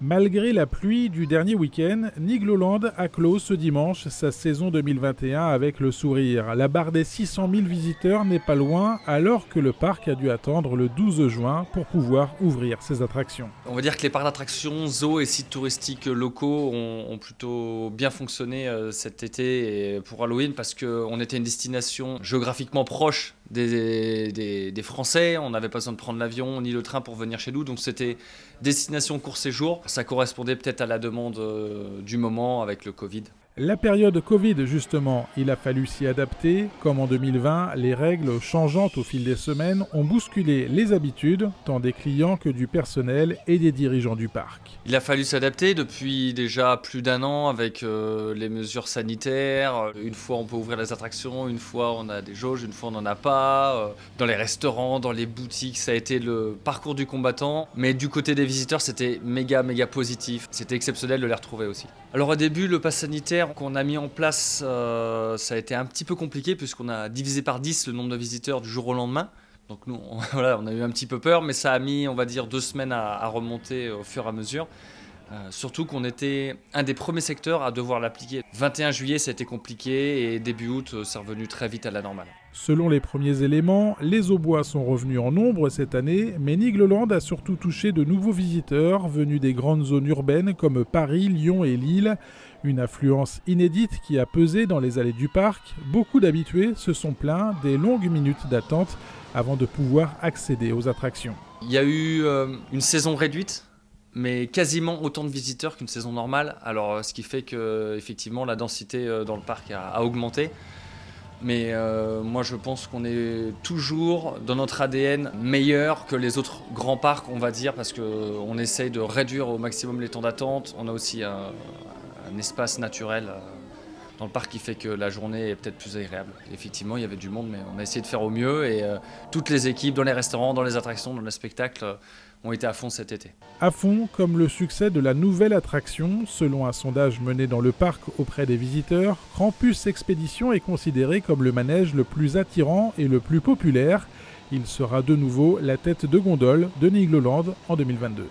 Malgré la pluie du dernier week-end, Nigloland a clos ce dimanche sa saison 2021 avec le sourire. La barre des 600 000 visiteurs n'est pas loin alors que le parc a dû attendre le 12 juin pour pouvoir ouvrir ses attractions. On va dire que les parcs d'attractions, zoos et sites touristiques locaux ont plutôt bien fonctionné cet été et pour Halloween parce qu'on était une destination géographiquement proche des Français. On n'avait pas besoin de prendre l'avion ni le train pour venir chez nous, donc c'était destination court séjour. Ça correspondait peut-être à la demande du moment avec le Covid. La période Covid, justement, il a fallu s'y adapter. Comme en 2020, les règles changeantes au fil des semaines ont bousculé les habitudes, tant des clients que du personnel et des dirigeants du parc. Il a fallu s'adapter depuis déjà plus d'un an avec les mesures sanitaires. Une fois on peut ouvrir les attractions, une fois on a des jauges, une fois on n'en a pas. Dans les restaurants, dans les boutiques, ça a été le parcours du combattant. Mais du côté des visiteurs, c'était méga positif. C'était exceptionnel de les retrouver aussi. Alors au début, le pass sanitaire qu'on a mis en place, ça a été un petit peu compliqué puisqu'on a divisé par 10 le nombre de visiteurs du jour au lendemain. Donc nous, voilà, on a eu un petit peu peur, mais ça a mis, on va dire, 2 semaines à remonter au fur et à mesure. Surtout qu'on était un des premiers secteurs à devoir l'appliquer. 21 juillet, ça a été compliqué et début août, c'est revenu très vite à la normale. Selon les premiers éléments, les Aubois sont revenus en nombre cette année, mais Nigloland a surtout touché de nouveaux visiteurs venus des grandes zones urbaines comme Paris, Lyon et Lille. Une affluence inédite qui a pesé dans les allées du parc. Beaucoup d'habitués se sont plaints des longues minutes d'attente avant de pouvoir accéder aux attractions. Il y a eu une saison réduite, mais quasiment autant de visiteurs qu'une saison normale. Alors, ce qui fait que effectivement la densité dans le parc a augmenté. Mais moi, je pense qu'on est toujours dans notre ADN meilleur que les autres grands parcs, on va dire, parce qu'on essaye de réduire au maximum les temps d'attente. On a aussi un espace naturel dans le parc qui fait que la journée est peut-être plus agréable. Effectivement, il y avait du monde, mais on a essayé de faire au mieux et toutes les équipes dans les restaurants, dans les attractions, dans les spectacles ont été à fond cet été. À fond, comme le succès de la nouvelle attraction. Selon un sondage mené dans le parc auprès des visiteurs, Krampus Expédition est considéré comme le manège le plus attirant et le plus populaire. Il sera de nouveau la tête de gondole de Nigloland en 2022.